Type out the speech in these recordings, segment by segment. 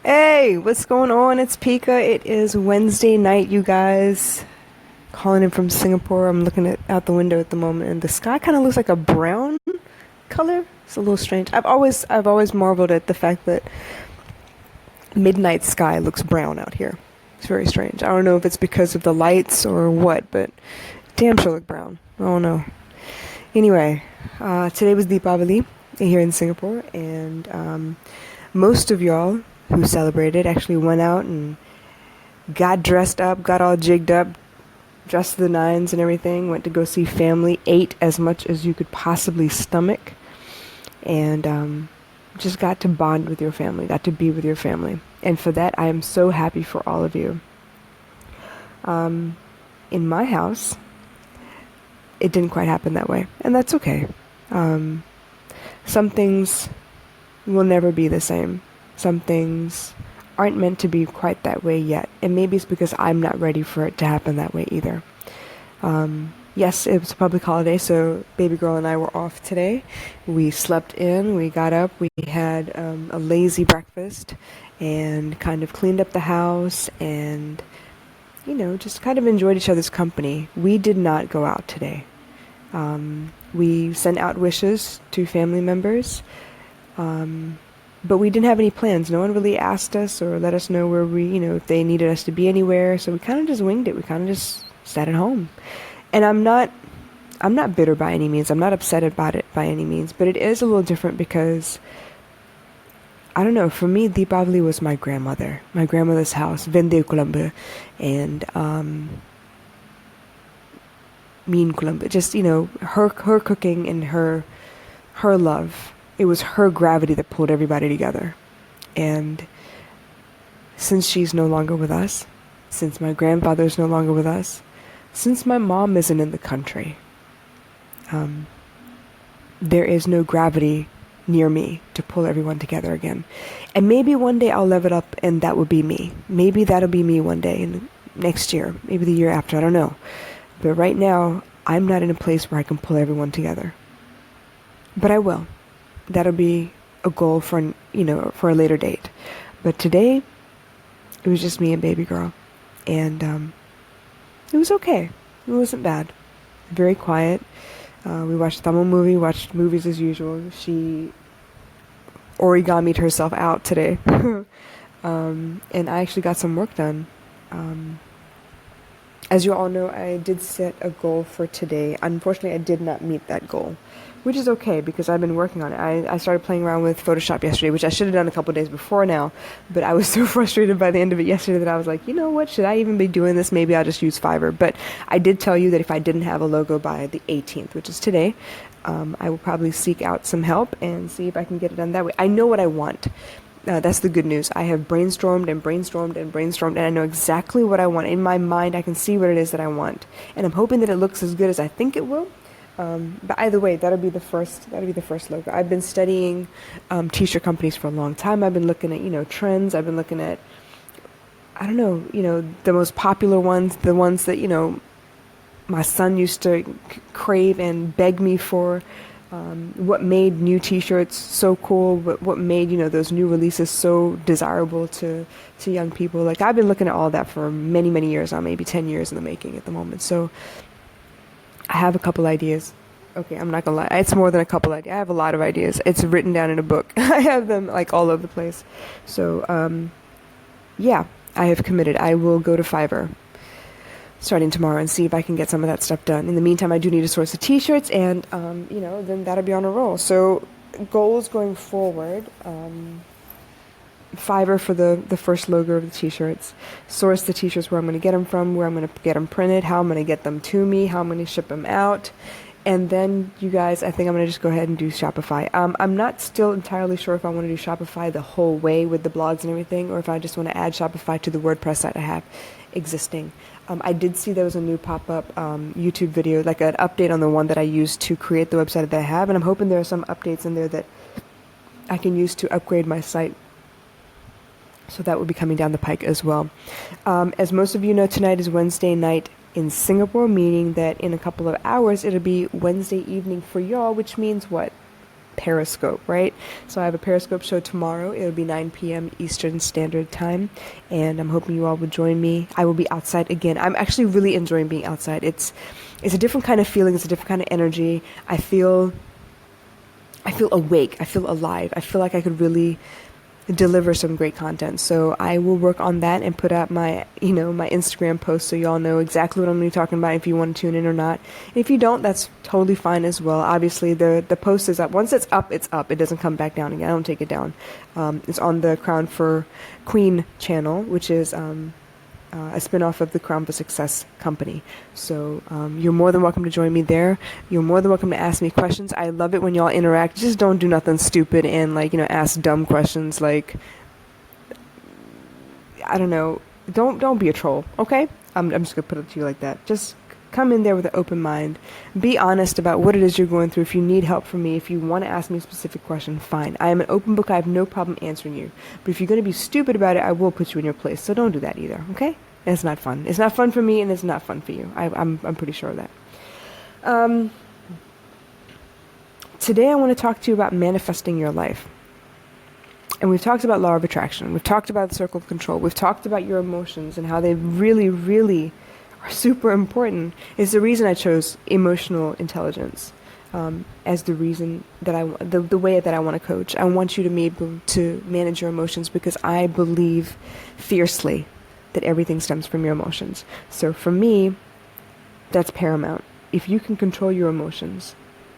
Hey, what's going on? It's Pika. It is Wednesday night, you guys. Calling in from Singapore. I'm looking out the window at the moment, and the sky kind of looks like a brown color. It's a little strange. I've always marveled at the fact that midnight sky looks brown out here. It's very strange. I don't know if it's because of the lights or what, but damn sure look brown. I don't know. Anyway, today was Deepavali here in Singapore, and most of y'all who celebrated actually went out and got dressed up, got all jigged up, dressed to the nines and everything, went to go see family, ate as much as you could possibly stomach, and just got to bond with your family, got to be with your family. And for that, I am so happy for all of you. In my house, it didn't quite happen that way, and that's okay. Some things will never be the same. Some things aren't meant to be quite that way yet, and maybe it's because I'm not ready for it to happen that way either. Yes, it was a public holiday, so baby girl and I were off today. We slept in, we got up, we had a lazy breakfast, and kind of cleaned up the house, and just kind of enjoyed each other's company. We did not go out today. We sent out wishes to family members, but we didn't have any plans. No one really asked us or let us know where if they needed us to be anywhere. So we kind of just winged it. We kind of just sat at home. And I'm not bitter by any means. I'm not upset about it by any means. But it is a little different because, I don't know, for me, Deepavali was my grandmother's house, Vende Colombo, and Mean Colombo. Just, her cooking and her love. It was her gravity that pulled everybody together. And since she's no longer with us, since my grandfather's no longer with us, since my mom isn't in the country, there is no gravity near me to pull everyone together again. And maybe one day I'll level up and that will be me. Maybe that'll be me one day in next year, maybe the year after, I don't know. But right now, I'm not in a place where I can pull everyone together. But I will. That'll be a goal for a later date. But today, it was just me and baby girl. And it was okay. It wasn't bad. Very quiet. We watched a Tamil movie, watched movies as usual. She origamied herself out today. And I actually got some work done. As you all know, I did set a goal for today. Unfortunately, I did not meet that goal, which is okay because I've been working on it. I started playing around with Photoshop yesterday, which I should have done a couple days before now, but I was so frustrated by the end of it yesterday that I was like, you know what, should I even be doing this? Maybe I'll just use Fiverr. But I did tell you that if I didn't have a logo by the 18th, which is today, I will probably seek out some help and see if I can get it done that way. I know what I want. That's the good news. I have brainstormed and brainstormed and brainstormed, and I know exactly what I want. In my mind, I can see what it is that I want, and I'm hoping that it looks as good as I think it will. But either way, that'll be the first logo. I've been studying t-shirt companies for a long time. I've been looking at trends. I've been looking at, I don't know, the most popular ones, the ones that my son used to crave and beg me for. What made new t-shirts so cool, what made those new releases so desirable to young people. Like, I've been looking at all that for many, many years now, maybe 10 years in the making at the moment. So I have a couple ideas. Okay, I'm not gonna lie, it's more than a couple ideas. I have a lot of ideas. It's written down in a book. I have them like all over the place. So yeah, I have committed. I will go to Fiverr starting tomorrow and see if I can get some of that stuff done. In the meantime, I do need to source the t-shirts, and then that'll be on a roll. So goals going forward: Fiverr for the first logo of the t-shirts, source the t-shirts where I'm going to get them from, where I'm going to get them printed, how I'm going to get them to me, how I'm going to ship them out. And then, you guys, I think I'm going to just go ahead and do Shopify. I'm not still entirely sure if I want to do Shopify the whole way with the blogs and everything, or if I just want to add Shopify to the WordPress site I have existing. I did see there was a new pop-up YouTube video, like an update on the one that I used to create the website that I have, and I'm hoping there are some updates in there that I can use to upgrade my site. So that will be coming down the pike as well. As most of you know, tonight is Wednesday night in Singapore, meaning that in a couple of hours it'll be Wednesday evening for y'all, which means what? Periscope, right? So I have a Periscope show tomorrow. It'll be 9 p.m. Eastern Standard Time, and I'm hoping you all will join me. I will be outside again. I'm actually really enjoying being outside. It's a different kind of feeling. It's a different kind of energy. I feel awake. I feel alive. I feel like I could really deliver some great content. So I will work on that and put out my Instagram post so y'all know exactly what I'm going to be talking about if you want to tune in or not. And if you don't, that's totally fine as well. Obviously, the post is up. Once it's up, it's up. It doesn't come back down again. I don't take it down. It's on the Crown for Queen channel, which is a spin-off of the Crown for Success company. So you're more than welcome to join me there. You're more than welcome to ask me questions. I love it when y'all interact. Just don't do nothing stupid and ask dumb questions like, I don't know. Don't be a troll, okay? I'm just gonna put it to you like that. Just come in there with an open mind. Be honest about what it is you're going through. If you need help from me, if you want to ask me a specific question, fine. I am an open book. I have no problem answering you. But if you're going to be stupid about it, I will put you in your place. So don't do that either, okay? And it's not fun. It's not fun for me, and it's not fun for you. I'm pretty sure of that. Today I want to talk to you about manifesting your life. And we've talked about law of attraction. We've talked about the circle of control. We've talked about your emotions and how they really, really are super important. It's the reason I chose emotional intelligence as the reason that the way that I want to coach. I want you to be able to manage your emotions because I believe fiercely that everything stems from your emotions. So for me, that's paramount. If you can control your emotions,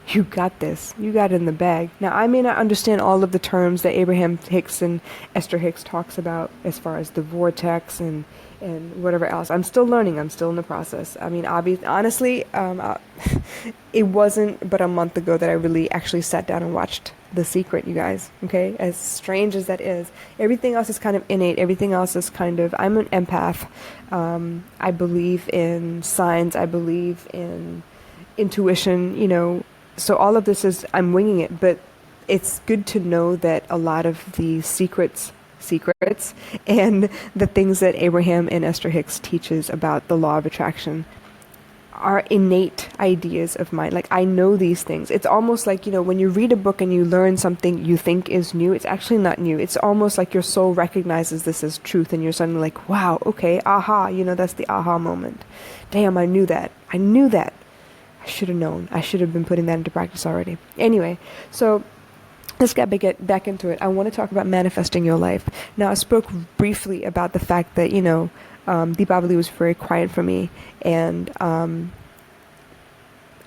you got this. You got it in the bag. Now, I may not understand all of the terms that Abraham Hicks and Esther Hicks talks about as far as the vortex and whatever else. I'm still learning. I'm still in the process. I mean, honestly, it wasn't but a month ago that I really actually sat down and watched The Secret, you guys. Okay? As strange as that is. Everything else is kind of innate. Everything else is I'm an empath. I believe in signs. I believe in intuition, So all of this is, I'm winging it, but it's good to know that a lot of the secrets and the things that Abraham and Esther Hicks teaches about the law of attraction are innate ideas of mine. Like, I know these things. It's almost like, when you read a book and you learn something you think is new, it's actually not new. It's almost like your soul recognizes this as truth and you're suddenly like, wow, okay, aha, that's the aha moment. Damn, I knew that. I should have known. I should have been putting that into practice already. Anyway, so let's get back into it. I want to talk about manifesting your life. Now, I spoke briefly about the fact that, Deepavali was very quiet for me. And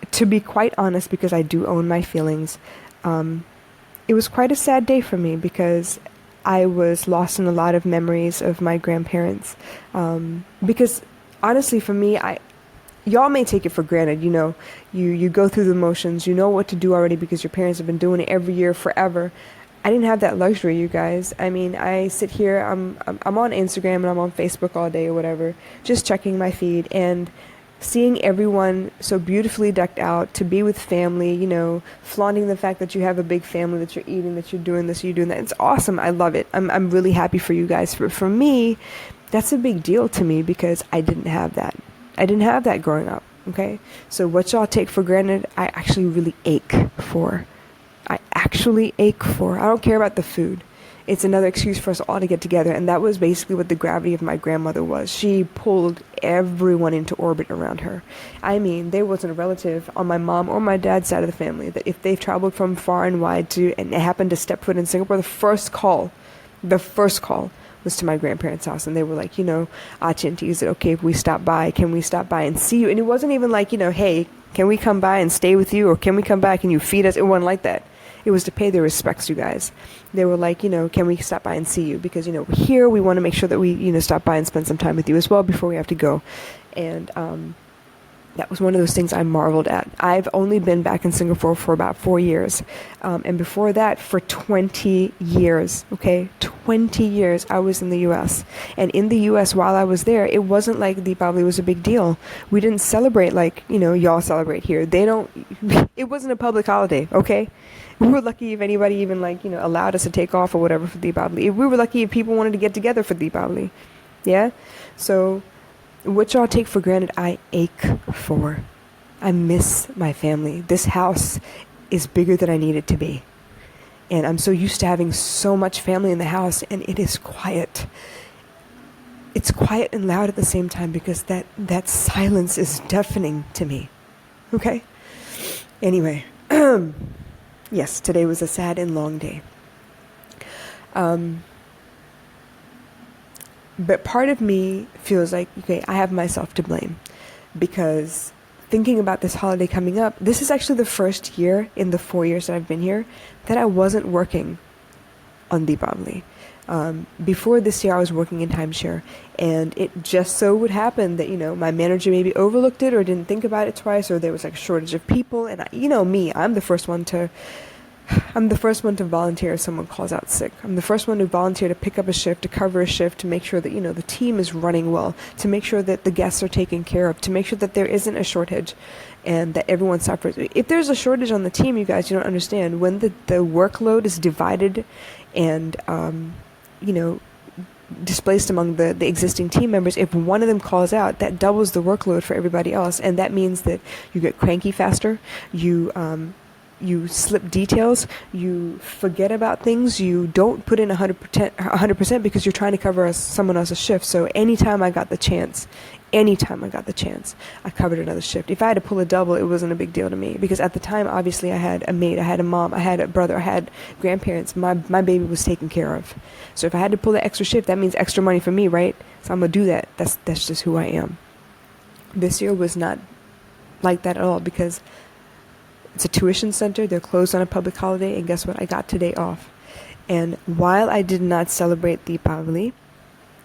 to be quite honest, because I do own my feelings, it was quite a sad day for me because I was lost in a lot of memories of my grandparents. Because honestly, for me, y'all may take it for granted, you go through the motions, you know what to do already because your parents have been doing it every year forever. I didn't have that luxury, you guys. I mean, I sit here, I'm on Instagram and I'm on Facebook all day or whatever, just checking my feed and seeing everyone so beautifully decked out to be with family, flaunting the fact that you have a big family, that you're eating, that you're doing this, you're doing that. It's awesome. I love it. I'm really happy for you guys. For me, that's a big deal to me because I didn't have that. I didn't have that growing up, okay? So what y'all take for granted, I actually really ache for. I don't care about the food. It's another excuse for us all to get together, and that was basically what the gravity of my grandmother was. She pulled everyone into orbit around her. I mean, there wasn't a relative on my mom or my dad's side of the family that if they've traveled from far and wide and happened to step foot in Singapore, the first call was to my grandparents' house, and they were like, Auntie, is it okay if we stop by? Can we stop by and see you? And it wasn't even like, hey, can we come by and stay with you? Or can we come by? Can you feed us? It wasn't like that. It was to pay their respects, you guys. They were like, can we stop by and see you? Because, we're here. We want to make sure that we, stop by and spend some time with you as well before we have to go. And that was one of those things I marveled at. I've only been back in Singapore for about 4 years. And before that, for 20 years, okay? 20 years I was in the U.S. And in the U.S., while I was there, it wasn't like Deepavali was a big deal. We didn't celebrate like, y'all celebrate here. It wasn't a public holiday, okay? We were lucky if anybody even allowed us to take off or whatever for Deepavali. We were lucky if people wanted to get together for Deepavali. Yeah? So what y'all take for granted, I ache for. I miss my family. This house is bigger than I need it to be. And I'm so used to having so much family in the house, and it is quiet. It's quiet and loud at the same time because that silence is deafening to me. Okay? Anyway, yes, today was a sad and long day. But part of me feels like, okay, I have myself to blame because thinking about this holiday coming up, this is actually the first year in the 4 years that I've been here that I wasn't working on Deepavali. Before this year, I was working in timeshare, and it just so would happen that, my manager maybe overlooked it or didn't think about it twice, or there was like a shortage of people. And me, I'm the first one to volunteer if someone calls out sick. I'm the first one to volunteer to pick up a shift, to cover a shift, to make sure that, the team is running well, to make sure that the guests are taken care of, to make sure that there isn't a shortage and that everyone suffers. If there's a shortage on the team, you guys, you don't understand. When the workload is divided and, displaced among the existing team members, if one of them calls out, that doubles the workload for everybody else. And that means that you get cranky faster, you slip details, you forget about things, you don't put in 100% because you're trying to cover someone else's shift. So anytime I got the chance, I covered another shift. If I had to pull a double, it wasn't a big deal to me because at the time, obviously, I had a maid, I had a mom, I had a brother, I had grandparents. My baby was taken care of. So if I had to pull the extra shift, that means extra money for me, right? So I'm gonna do that. That's just who I am. This year was not like that at all because it's a tuition center. They're closed on a public holiday. And guess what? I got today off. And while I did not celebrate Deepavali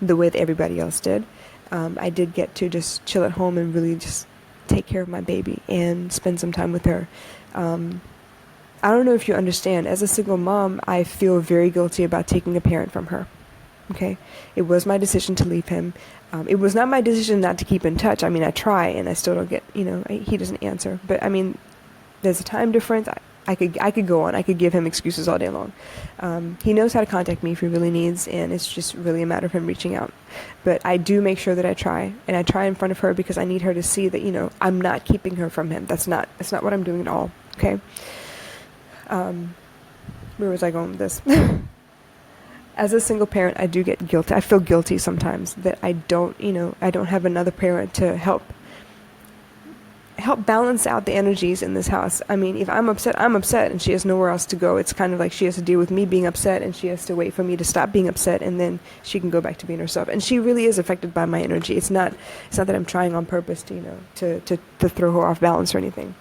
the way that everybody else did, I did get to just chill at home and really just take care of my baby and spend some time with her. I don't know if you understand. As a single mom, I feel very guilty about taking a parent from her. Okay? It was my decision to leave him. It was not my decision not to keep in touch. I mean, I try and I still don't get, he doesn't answer. But I mean, there's a time difference. I could go on. I could give him excuses all day long. He knows how to contact me if he really needs, and it's just really a matter of him reaching out. But I do make sure that I try, and I try in front of her because I need her to see that I'm not keeping her from him. That's not what I'm doing at all. Okay. Where was I going with this? As a single parent, I do get guilty. I feel guilty sometimes that I don't have another parent to help balance out the energies in this house. I mean, if I'm upset, and she has nowhere else to go. It's kind of like she has to deal with me being upset, and she has to wait for me to stop being upset, and then she can go back to being herself. And she really is affected by my energy. It's not that I'm trying on purpose to throw her off balance or anything.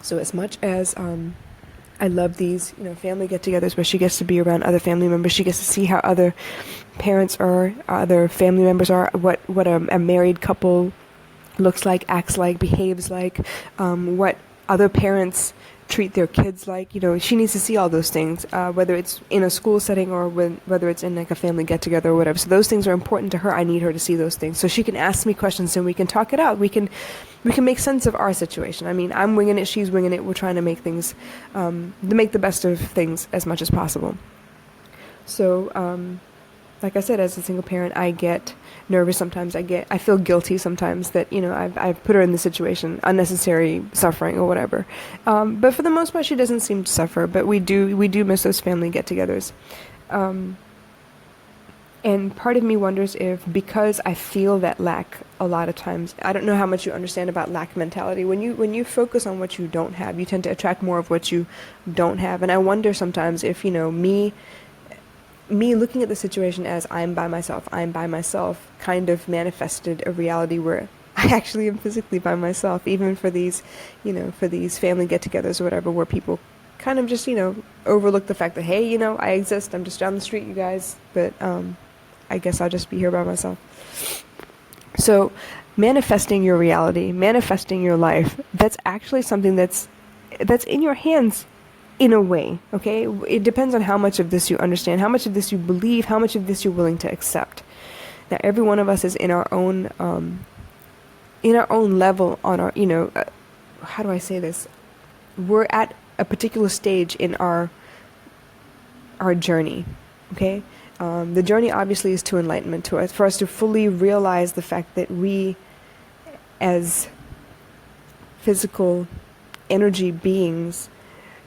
So as much as I love these, family get-togethers where she gets to be around other family members. She gets to see how other parents are, other family members are, what a married couple looks like, acts like, behaves like, what other parents treat their kids like. She needs to see all those things, whether it's in a school setting or whether it's in like a family get-together or whatever. So those things are important to her. I need her to see those things so she can ask me questions and we can talk it out. We can make sense of our situation. I mean, I'm winging it, she's winging it. We're trying to make things, to make the best of things as much as possible. So, like I said, as a single parent, I get nervous sometimes. I feel guilty sometimes that, I've put her in the situation, unnecessary suffering or whatever. But for the most part, she doesn't seem to suffer, but we do miss those family get-togethers. And part of me wonders if, because I feel that lack a lot of times, I don't know how much you understand about lack mentality. When you focus on what you don't have, you tend to attract more of what you don't have. And I wonder sometimes if, me looking at the situation as I'm by myself kind of manifested a reality where I actually am physically by myself, even for these, for these family get-togethers or whatever, where people kind of just, overlook the fact that, hey, I exist, I'm just down the street, you guys, but I guess I'll just be here by myself. So manifesting your reality, manifesting your life, that's actually something that's in your hands in a way, okay? It depends on how much of this you understand, how much of this you believe, how much of this you're willing to accept. Now, every one of us is in our own level on our, how do I say this? We're at a particular stage in our journey, okay? The journey obviously is to enlightenment, for us to fully realize the fact that we, as physical energy beings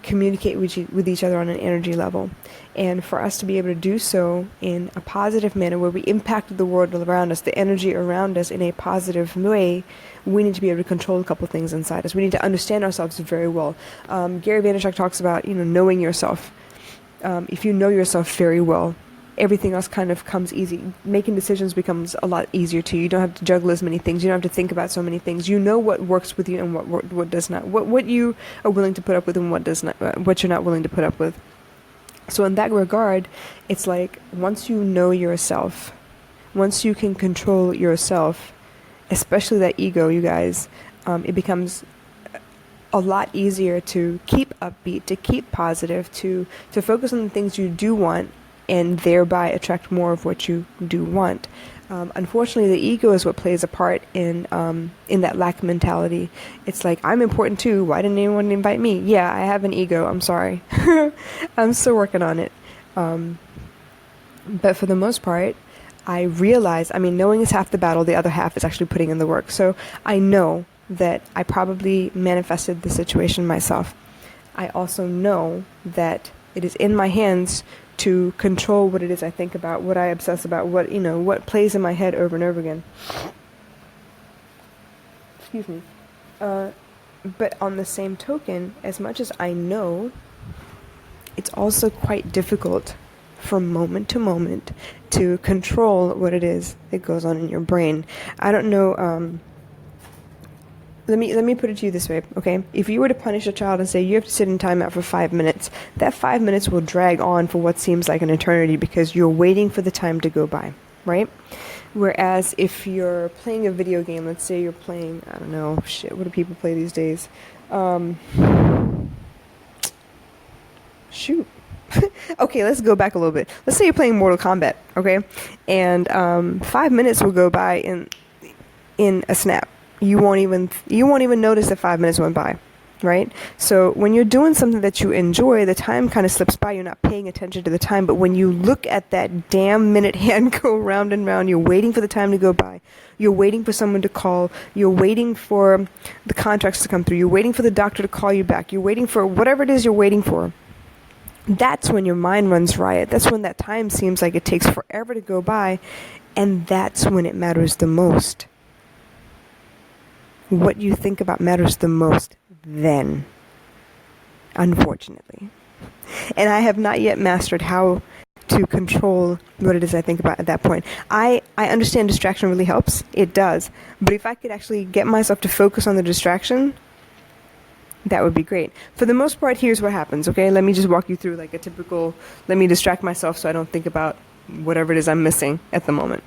communicate with each other on an energy level. And for us to be able to do so in a positive manner where we impact the world around us, the energy around us in a positive way, we need to be able to control a couple things inside us. We need to understand ourselves very well. Gary Vaynerchuk talks about, knowing yourself. If you know yourself very well, everything else kind of comes easy. Making decisions becomes a lot easier to you. You don't have to juggle as many things. You don't have to think about so many things. You know what works with you and what does not. What you are willing to put up with and what does not. What you're not willing to put up with. So in that regard, it's like once you know yourself, once you can control yourself, especially that ego, you guys, it becomes a lot easier to keep upbeat, to keep positive, to focus on the things you do want, and thereby attract more of what you do want. Unfortunately, the ego is what plays a part in that lack mentality. It's like, I'm important too. Why didn't anyone invite me? Yeah, I have an ego. I'm sorry. I'm still working on it. But for the most part, I realize, knowing is half the battle. The other half is actually putting in the work. So I know that I probably manifested the situation myself. I also know that it is in my hands to control what it is I think about, what I obsess about, what plays in my head over and over again. Excuse me. But on the same token, as much as I know, it's also quite difficult from moment to moment to control what it is that goes on in your brain. I don't know, let me put it to you this way, okay? If you were to punish a child and say you have to sit in timeout for 5 minutes, that 5 minutes will drag on for what seems like an eternity because you're waiting for the time to go by, right? Whereas if you're playing a video game, let's say you're playing, I don't know, what do people play these days? Shoot. Okay, let's go back a little bit. Let's say you're playing Mortal Kombat, okay? And 5 minutes will go by in a snap. You won't even notice that 5 minutes went by, right? So when you're doing something that you enjoy, the time kind of slips by. You're not paying attention to the time. But when you look at that damn minute hand go round and round, you're waiting for the time to go by. You're waiting for someone to call. You're waiting for the contracts to come through. You're waiting for the doctor to call you back. You're waiting for whatever it is you're waiting for. That's when your mind runs riot. That's when that time seems like it takes forever to go by. And that's when it matters the most. What you think about matters the most then, unfortunately. And I have not yet mastered how to control what it is I think about at that point. I understand distraction really helps. It does. But if I could actually get myself to focus on the distraction, that would be great. For the most part, here's what happens, okay? Let me just walk you through like a typical, let me distract myself so I don't think about whatever it is I'm missing at the moment.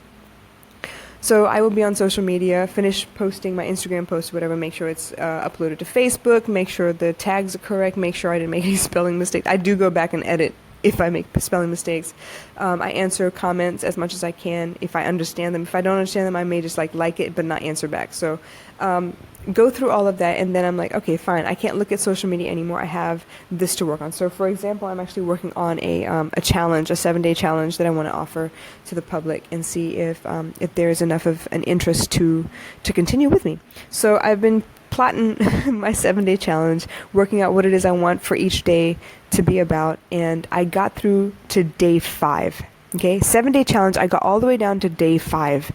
So I will be on social media, finish posting my Instagram post, whatever, make sure it's uploaded to Facebook, make sure the tags are correct, make sure I didn't make any spelling mistakes. I do go back and edit if I make spelling mistakes. I answer comments as much as I can if I understand them. If I don't understand them, I may just like it but not answer back. So go through all of that, and then I'm like, okay, fine, I can't look at social media anymore. I have this to work on. So for example, I'm actually working on a challenge, a 7-day challenge that I want to offer to the public and see if there is enough of an interest to continue with me. So I've been plotting my 7-day challenge, working out what it is I want for each day to be about, and I got through to day 5. Okay, 7-day challenge. I got all the way down to day 5,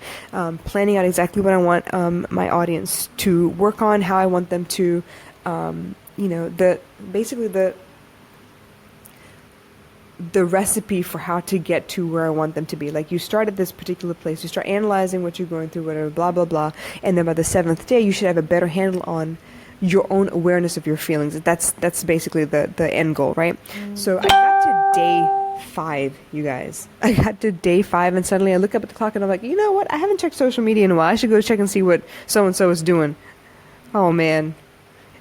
planning out exactly what I want my audience to work on, how I want them to, the recipe for how to get to where I want them to be. Like, you start at this particular place, you start analyzing what you're going through, whatever, blah, blah, blah, and then by the 7th day, you should have a better handle on your own awareness of your feelings. That's basically the end goal, right? So I got to day 5, you guys. I got to day 5, and suddenly I look up at the clock and I'm like, you know what? I haven't checked social media in a while. I should go check and see what so-and-so is doing. Oh, man.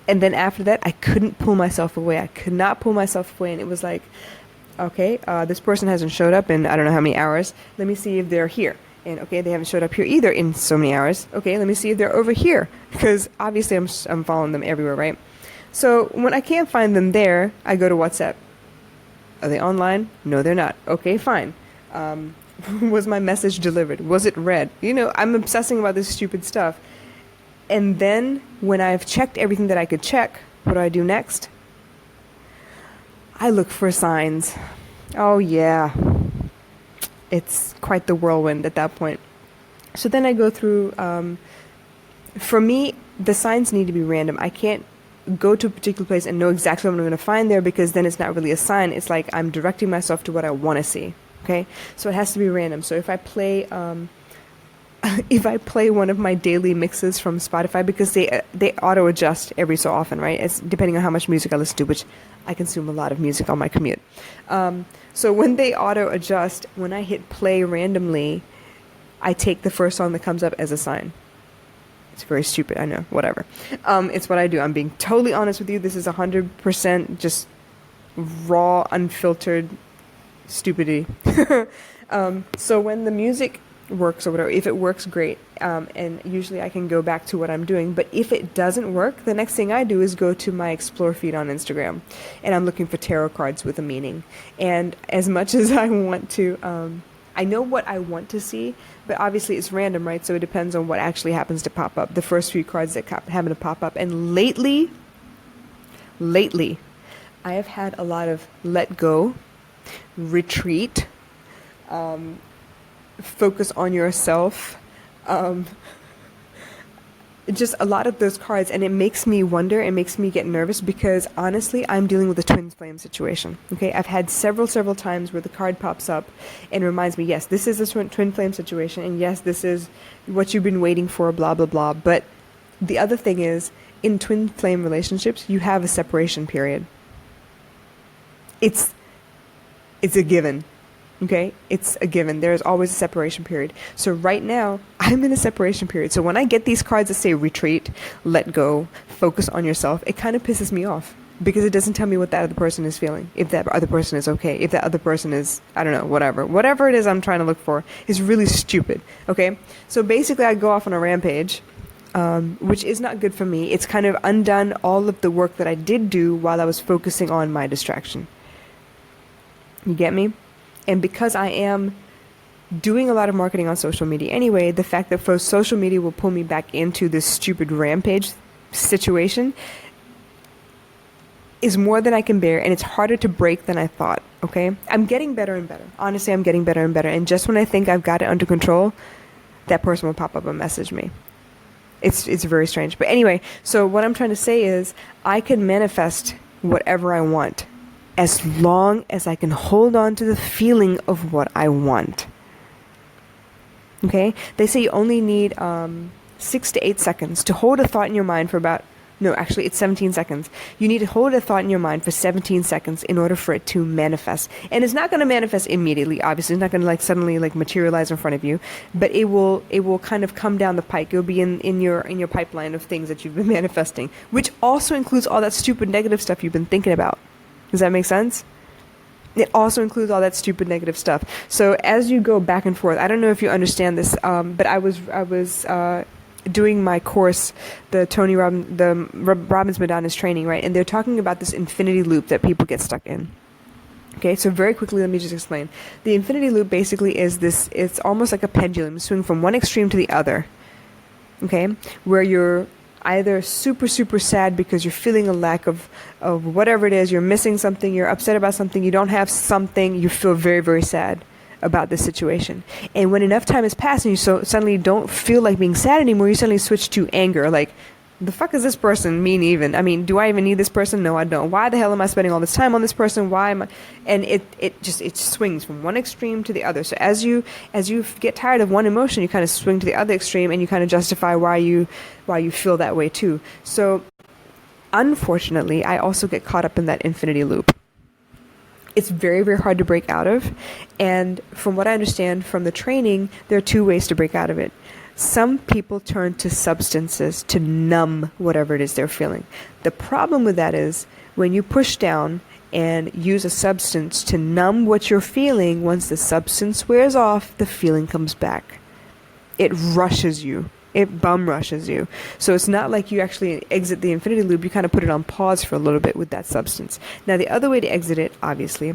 And then after that, I couldn't pull myself away. I could not pull myself away, and it was like, okay, this person hasn't showed up in I don't know how many hours. Let me see if they're here. And okay, they haven't showed up here either in so many hours. Okay, let me see if they're over here, because obviously I'm following them everywhere, right? So when I can't find them there, I go to WhatsApp. Are they online? No, they're not. Okay, fine. Was my message delivered? Was it read? You know, I'm obsessing about this stupid stuff. And then when I've checked everything that I could check, what do I do next? I look for signs. Oh yeah. It's quite the whirlwind at that point. So then I go through, for me, the signs need to be random. I can't go to a particular place and know exactly what I'm going to find there, because then it's not really a sign. It's like I'm directing myself to what I want to see. Okay? So it has to be random. So if I play, if I play one of my daily mixes from Spotify, because they auto adjust every so often, right? It's depending on how much music I listen to, which I consume a lot of music on my commute. So when they auto adjust, when I hit play randomly, I take the first song that comes up as a sign. It's very stupid, I know, whatever. It's what I do. I'm being totally honest with you. This is 100% just raw, unfiltered stupidity. So when the music works or whatever, if it works, great. And usually I can go back to what I'm doing. But if it doesn't work, the next thing I do is go to my explore feed on Instagram, and I'm looking for tarot cards with a meaning. And as much as I want to, I know what I want to see, but obviously it's random, right? So it depends on what actually happens to pop up. The first few cards that happen to pop up. And lately, I have had a lot of let go, retreat, focus on yourself, just a lot of those cards. And it makes me wonder, it makes me get nervous, because honestly, I'm dealing with a twin flame situation. Okay, I've had several times where the card pops up and reminds me, yes, this is a twin flame situation, and yes, this is what you've been waiting for, blah blah blah. But the other thing is, in twin flame relationships, you have a separation period. It's a given. Okay, it's a given. There is always a separation period. So right now, I'm in a separation period. So when I get these cards that say retreat, let go, focus on yourself, it kind of pisses me off, because it doesn't tell me what that other person is feeling. If that other person is okay, if that other person is, I don't know, whatever it is I'm trying to look for is really stupid. Okay, so basically I go off on a rampage, which is not good for me. It's kind of undone all of the work that I did do while I was focusing on my distraction. You get me? And because I am doing a lot of marketing on social media anyway, the fact that for social media will pull me back into this stupid rampage situation is more than I can bear, and it's harder to break than I thought, okay? I'm getting better and better. Honestly, I'm getting better and better. And just when I think I've got it under control, that person will pop up and message me. It's very strange. But anyway, so what I'm trying to say is I can manifest whatever I want, as long as I can hold on to the feeling of what I want. Okay? They say you only need 6 to 8 seconds to hold a thought in your mind for about, no, actually it's 17 seconds. You need to hold a thought in your mind for 17 seconds in order for it to manifest. And it's not going to manifest immediately, obviously. It's not going to suddenly materialize in front of you, but it will kind of come down the pike. It'll be in your pipeline of things that you've been manifesting, which also includes all that stupid negative stuff you've been thinking about. Does that make sense? It also includes all that stupid negative stuff. So as you go back and forth, I don't know if you understand this, but I was doing my course, the Robbins Madonna's training, right? And they're talking about this infinity loop that people get stuck in. Okay, so very quickly, let me just explain. The infinity loop basically is this, it's almost like a pendulum, swing from one extreme to the other. Okay, where you're either super sad because you're feeling a lack of whatever it is, you're missing something, you're upset about something, you don't have something, you feel very sad about this situation. And when enough time has passed and you suddenly don't feel like being sad anymore, you suddenly switch to anger, like, the fuck is this person mean even? I mean, do I even need this person? No, I don't. Why the hell am I spending all this time on this person? Why am I? And it swings from one extreme to the other. So as you get tired of one emotion, you kind of swing to the other extreme, and you kind of justify why you feel that way too. So unfortunately, I also get caught up in that infinity loop. It's very hard to break out of. And from what I understand from the training, there are two ways to break out of it. Some people turn to substances to numb whatever it is they're feeling. The problem with that is when you push down and use a substance to numb what you're feeling, once the substance wears off, the feeling comes back. It rushes you. It bum rushes you. So it's not like you actually exit the infinity loop. You kind of put it on pause for a little bit with that substance. Now, the other way to exit it, obviously,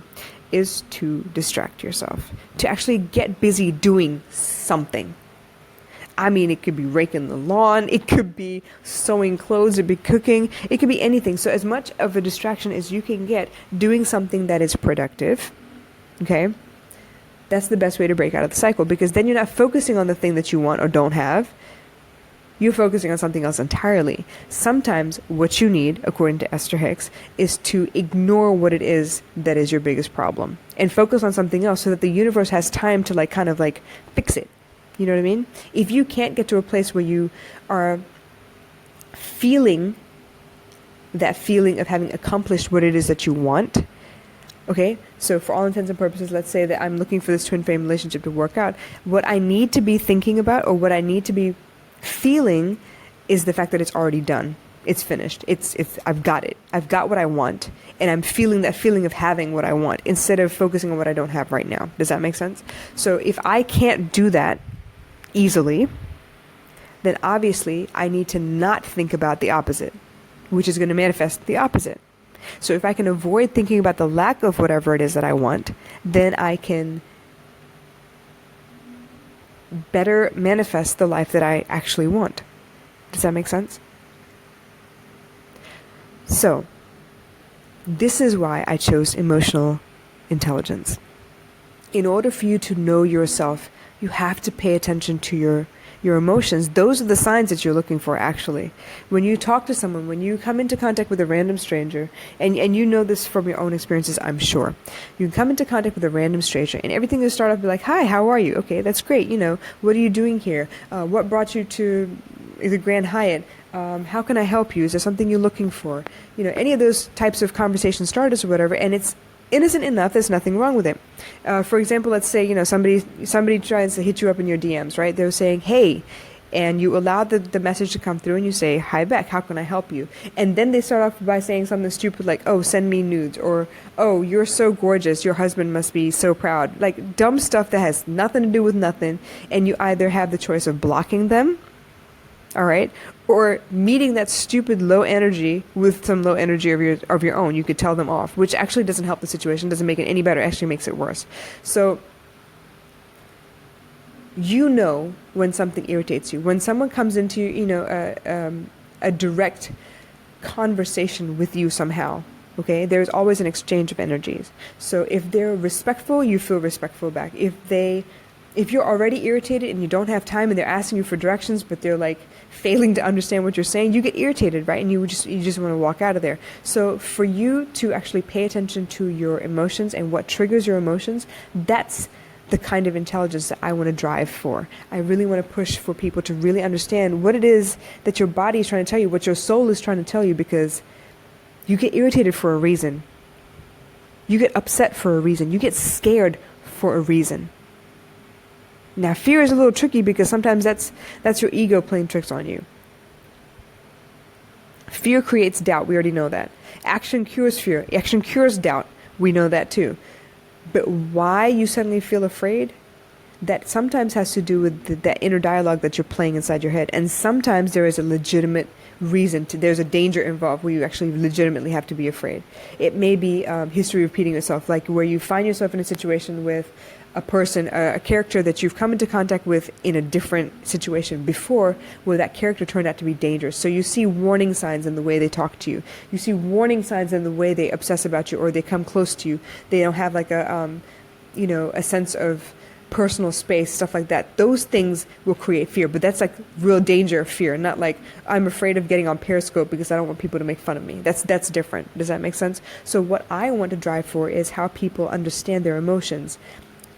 is to distract yourself, to actually get busy doing something. I mean, it could be raking the lawn, it could be sewing clothes, it could be cooking, it could be anything. So as much of a distraction as you can get doing something that is productive, okay? That's the best way to break out of the cycle, because then you're not focusing on the thing that you want or don't have. You're focusing on something else entirely. Sometimes what you need, according to Esther Hicks, is to ignore what it is that is your biggest problem and focus on something else so that the universe has time to kind of fix it. You know what I mean? If you can't get to a place where you are feeling that feeling of having accomplished what it is that you want, okay, so for all intents and purposes, let's say that I'm looking for this twin flame relationship to work out. What I need to be thinking about, or what I need to be feeling, is the fact that it's already done. It's finished. I've got it. I've got what I want. And I'm feeling that feeling of having what I want instead of focusing on what I don't have right now. Does that make sense? So if I can't do that easily, then obviously I need to not think about the opposite, which is going to manifest the opposite. So if I can avoid thinking about the lack of whatever it is that I want, then I can better manifest the life that I actually want. Does that make sense? So, this is why I chose emotional intelligence. In order for you to know yourself, you have to pay attention to your emotions. Those are the signs that you're looking for, actually. When you talk to someone, when you come into contact with a random stranger, and you know this from your own experiences, I'm sure. You come into contact with a random stranger, and everything will start off be like, hi, how are you? Okay, that's great. What are you doing here? What brought you to the Grand Hyatt? How can I help you? Is there something you're looking for? Any of those types of conversation starters or whatever, and it's innocent enough, there's nothing wrong with it. For example, let's say, somebody tries to hit you up in your DMs, right? They're saying, hey, and you allow the message to come through and you say, hi Beck, how can I help you? And then they start off by saying something stupid like, oh, send me nudes, or, oh, you're so gorgeous, your husband must be so proud. Like dumb stuff that has nothing to do with nothing, and you either have the choice of blocking them, all right, or meeting that stupid low energy with some low energy of your own. You could tell them off, which actually doesn't help the situation, doesn't make it any better, actually makes it worse. So when something irritates you, when someone comes into a direct conversation with you somehow, okay, there's always an exchange of energies. So if they're respectful, you feel respectful back. If you're already irritated and you don't have time and they're asking you for directions, but they're failing to understand what you're saying, you get irritated, right? And you just want to walk out of there. So for you to actually pay attention to your emotions and what triggers your emotions, that's the kind of intelligence that I want to drive for. I really want to push for people to really understand what it is that your body is trying to tell you, what your soul is trying to tell you, because you get irritated for a reason. You get upset for a reason. You get scared for a reason. Now, fear is a little tricky because sometimes that's your ego playing tricks on you. Fear creates doubt. We already know that. Action cures fear. Action cures doubt. We know that too. But why you suddenly feel afraid, that sometimes has to do with that inner dialogue that you're playing inside your head. And sometimes there is a legitimate reason there's a danger involved where you actually legitimately have to be afraid. It may be history repeating itself, like where you find yourself in a situation with a person, a character that you've come into contact with in a different situation before, where that character turned out to be dangerous. So you see warning signs in the way they talk to you. You see warning signs in the way they obsess about you, or they come close to you. They don't have a sense of personal space, stuff like that. Those things will create fear, but that's real danger fear, not I'm afraid of getting on Periscope because I don't want people to make fun of me. That's different. Does that make sense? So what I want to drive for is how people understand their emotions.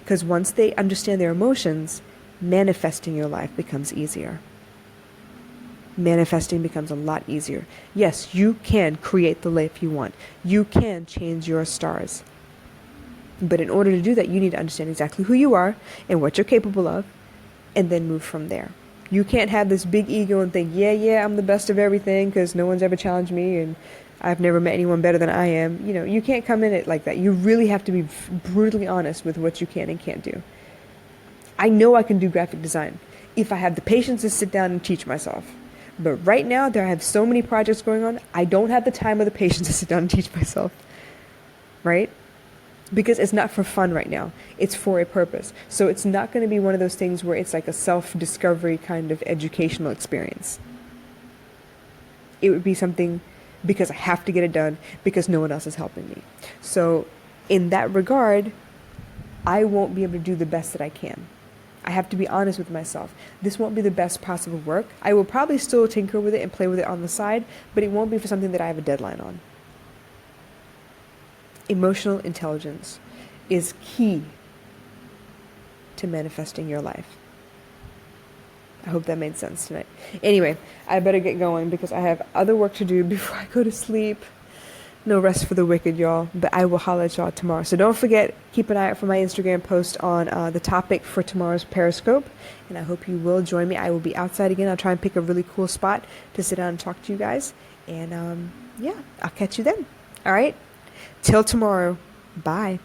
Because once they understand their emotions, manifesting your life becomes easier. Manifesting becomes a lot easier. Yes, you can create the life you want. You can change your stars. But in order to do that, you need to understand exactly who you are and what you're capable of, and then move from there. You can't have this big ego and think, yeah, I'm the best of everything because no one's ever challenged me and I've never met anyone better than I am. You can't come in it like that. You really have to be brutally honest with what you can and can't do. I know I can do graphic design if I have the patience to sit down and teach myself. But right now, I have so many projects going on, I don't have the time or the patience to sit down and teach myself. Right? because it's not for fun right now. It's for a purpose. So it's not going to be one of those things where it's like a self-discovery kind of educational experience. It would be something because I have to get it done because no one else is helping me. So in that regard, I won't be able to do the best that I can. I have to be honest with myself. This won't be the best possible work. I will probably still tinker with it and play with it on the side, but it won't be for something that I have a deadline on. Emotional intelligence is key to manifesting your life. I hope that made sense tonight. Anyway, I better get going because I have other work to do before I go to sleep. No rest for the wicked, y'all. But I will holler at y'all tomorrow. So don't forget, keep an eye out for my Instagram post on the topic for tomorrow's Periscope. And I hope you will join me. I will be outside again. I'll try and pick a really cool spot to sit down and talk to you guys. And yeah, I'll catch you then. All right? Till tomorrow. Bye.